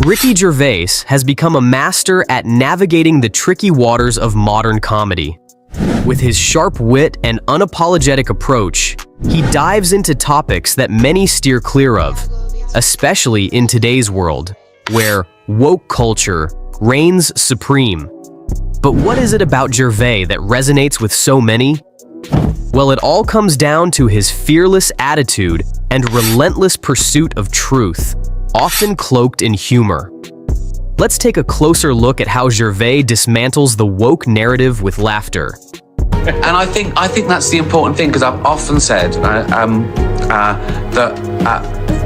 Ricky Gervais has become a master at navigating the tricky waters of modern comedy. With his sharp wit and unapologetic approach, he dives into topics that many steer clear of, especially in today's world, where woke culture reigns supreme. But what is it about Gervais that resonates with so many? Well, it all comes down to his fearless attitude and relentless pursuit of truth, often cloaked in humor. Let's take a closer look at how Gervais dismantles the woke narrative with laughter. And I think that's the important thing, because I've often said that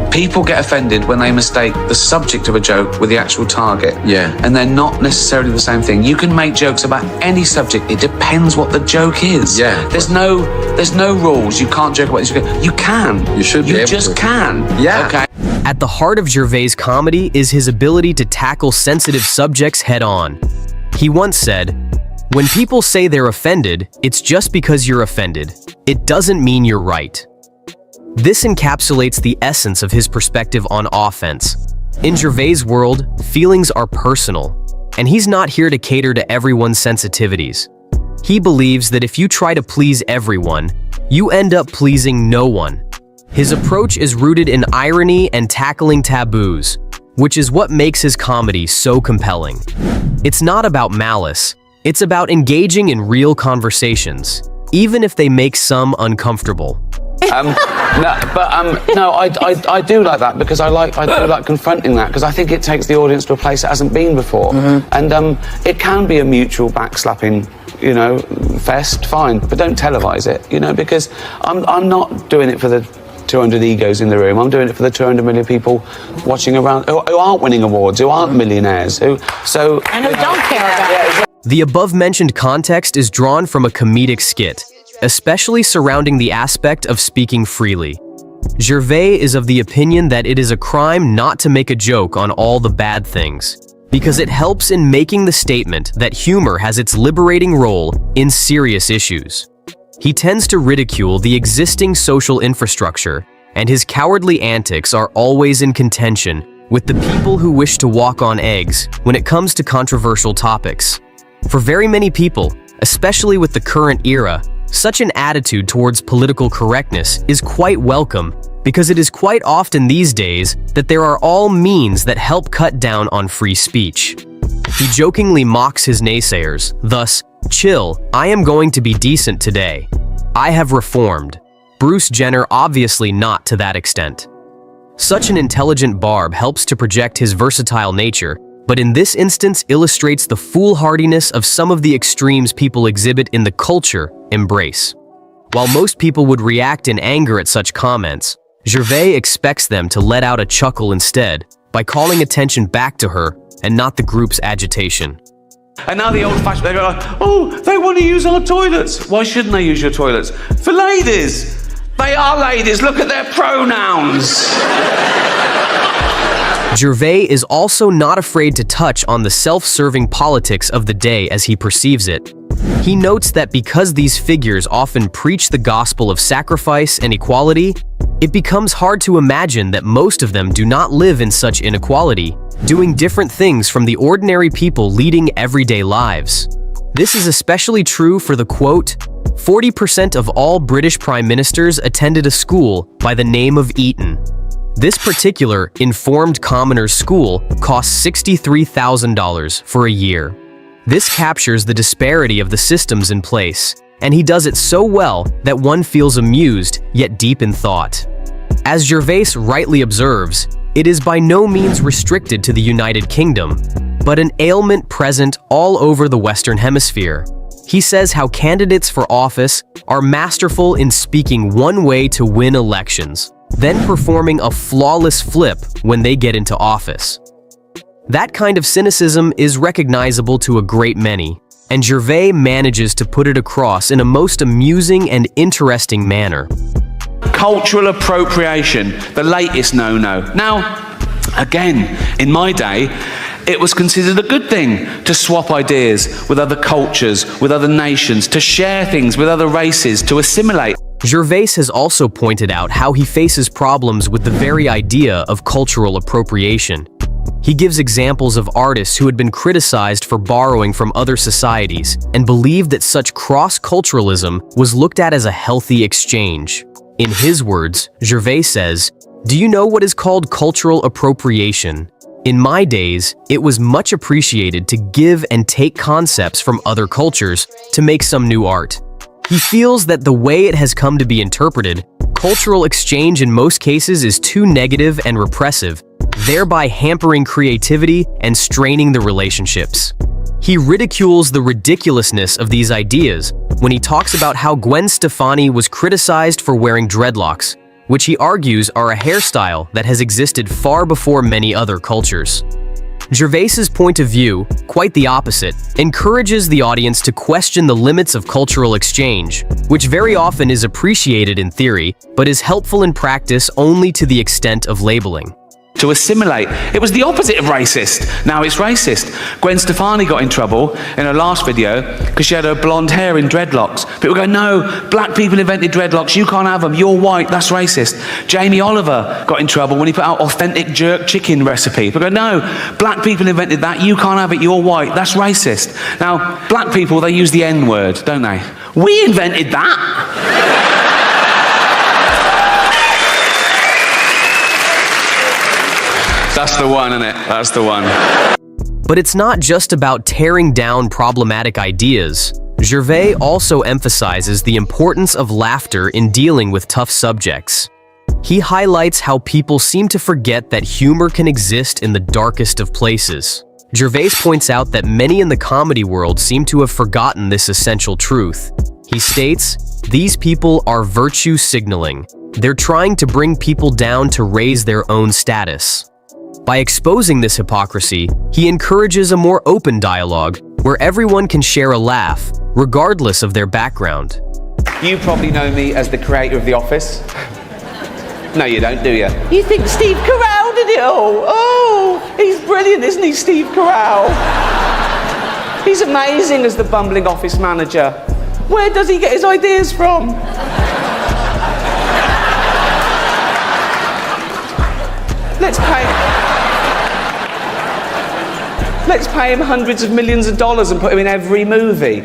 people get offended when they mistake the subject of a joke with the actual target. Yeah. And they're not necessarily the same thing. You can make jokes about any subject. It depends what the joke is. Yeah. There's no rules. You can't joke about this. You can. You should be able to. You just can. Yeah. Okay. At the heart of Gervais' comedy is his ability to tackle sensitive subjects head-on. He once said, "When people say they're offended, it's just because you're offended. It doesn't mean you're right." This encapsulates the essence of his perspective on offense. In Gervais' world, feelings are personal, and he's not here to cater to everyone's sensitivities. He believes that if you try to please everyone, you end up pleasing no one. His approach is rooted in irony and tackling taboos, which is what makes his comedy so compelling. It's not about malice. It's about engaging in real conversations, even if they make some uncomfortable. I do like that, because I do like confronting that, because I think it takes the audience to a place it hasn't been before. And it can be a mutual backslapping, fest, fine, but don't televise it, because I'm not doing it for the 200 egos in the room. I'm doing it for the 200 million people watching around who aren't winning awards, who aren't millionaires, and who don't care about it. The above-mentioned context is drawn from a comedic skit, especially surrounding the aspect of speaking freely. Gervais is of the opinion that it is a crime not to make a joke on all the bad things, because it helps in making the statement that humor has its liberating role in serious issues. He tends to ridicule the existing social infrastructure, and his cowardly antics are always in contention with the people who wish to walk on eggs when it comes to controversial topics. For very many people, especially with the current era, such an attitude towards political correctness is quite welcome, because it is quite often these days that there are all means that help cut down on free speech. He jokingly mocks his naysayers, thus, "Chill, I am going to be decent today. I have reformed." Bruce Jenner obviously not to that extent. Such an intelligent barb helps to project his versatile nature, but in this instance illustrates the foolhardiness of some of the extremes people exhibit in the culture embrace. While most people would react in anger at such comments, Gervais expects them to let out a chuckle instead by calling attention back to her and not the group's agitation. And now the old-fashioned, they go, "Oh, they want to use our toilets." Why shouldn't they use your toilets? For ladies. They are ladies. Look at their pronouns. Gervais is also not afraid to touch on the self-serving politics of the day as he perceives it. He notes that because these figures often preach the gospel of sacrifice and equality, it becomes hard to imagine that most of them do not live in such inequality, doing different things from the ordinary people leading everyday lives. This is especially true for the quote, 40% of all British prime ministers attended a school by the name of Eton. This particular informed commoner's school costs $63,000 for a year. This captures the disparity of the systems in place, and he does it so well that one feels amused yet deep in thought. As Gervais rightly observes, it is by no means restricted to the United Kingdom, but an ailment present all over the Western Hemisphere. He says how candidates for office are masterful in speaking one way to win elections, then performing a flawless flip when they get into office. That kind of cynicism is recognizable to a great many, and Gervais manages to put it across in a most amusing and interesting manner. Cultural appropriation, the latest no-no. Now, again, in my day, it was considered a good thing to swap ideas with other cultures, with other nations, to share things with other races, to assimilate. Gervais has also pointed out how he faces problems with the very idea of cultural appropriation. He gives examples of artists who had been criticized for borrowing from other societies and believed that such cross-culturalism was looked at as a healthy exchange. In his words, Gervais says, "Do you know what is called cultural appropriation? In my days, it was much appreciated to give and take concepts from other cultures to make some new art." He feels that the way it has come to be interpreted, cultural exchange in most cases is too negative and repressive, thereby hampering creativity and straining the relationships. He ridicules the ridiculousness of these ideas when he talks about how Gwen Stefani was criticized for wearing dreadlocks, which he argues are a hairstyle that has existed far before many other cultures. Gervais's point of view, quite the opposite, encourages the audience to question the limits of cultural exchange, which very often is appreciated in theory, but is helpful in practice only to the extent of labeling. To assimilate. It was the opposite of racist. Now it's racist. Gwen Stefani got in trouble in her last video because she had her blonde hair in dreadlocks. People go, no, black people invented dreadlocks, you can't have them, you're white, that's racist. Jamie Oliver got in trouble when he put out authentic jerk chicken recipe. People go, no, black people invented that, you can't have it, you're white, that's racist. Now, black people, they use the N-word, don't they? We invented that. That's the one, isn't it? That's the one. But it's not just about tearing down problematic ideas. Gervais also emphasizes the importance of laughter in dealing with tough subjects. He highlights how people seem to forget that humor can exist in the darkest of places. Gervais points out that many in the comedy world seem to have forgotten this essential truth. He states, "These people are virtue signaling. They're trying to bring people down to raise their own status." By exposing this hypocrisy, he encourages a more open dialogue where everyone can share a laugh, regardless of their background. You probably know me as the creator of The Office. No, you don't, do you? You think Steve Carell did it all? Oh, he's brilliant, isn't he, Steve Carell? He's amazing as the bumbling office manager. Where does he get his ideas from? Let's pay him hundreds of millions of dollars and put him in every movie.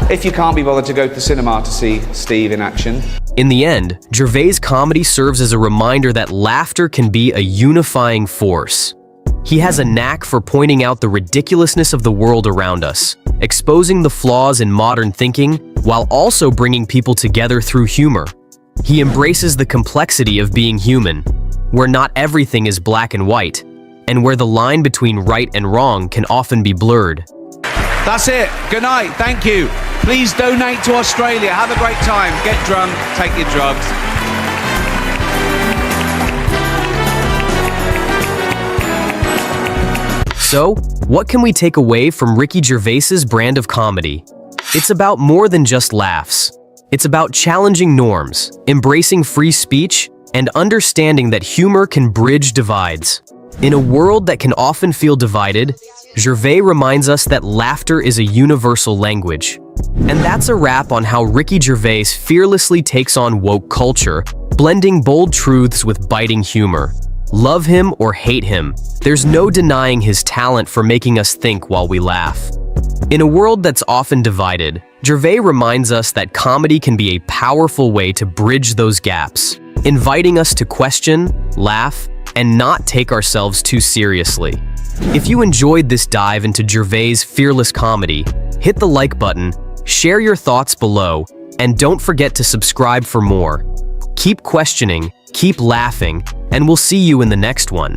If you can't be bothered to go to the cinema to see Steve in action. In the end, Gervais' comedy serves as a reminder that laughter can be a unifying force. He has a knack for pointing out the ridiculousness of the world around us, exposing the flaws in modern thinking, while also bringing people together through humor. He embraces the complexity of being human, where not everything is black and white, and where the line between right and wrong can often be blurred. That's it. Good night. Thank you. Please donate to Australia. Have a great time. Get drunk. Take your drugs. So, what can we take away from Ricky Gervais's brand of comedy? It's about more than just laughs. It's about challenging norms, embracing free speech, and understanding that humor can bridge divides. In a world that can often feel divided, Gervais reminds us that laughter is a universal language. And that's a wrap on how Ricky Gervais fearlessly takes on woke culture, blending bold truths with biting humor. Love him or hate him, there's no denying his talent for making us think while we laugh. In a world that's often divided, Gervais reminds us that comedy can be a powerful way to bridge those gaps, inviting us to question, laugh, and not take ourselves too seriously. If you enjoyed this dive into Gervais' fearless comedy, hit the like button, share your thoughts below, and don't forget to subscribe for more. Keep questioning, keep laughing, and we'll see you in the next one.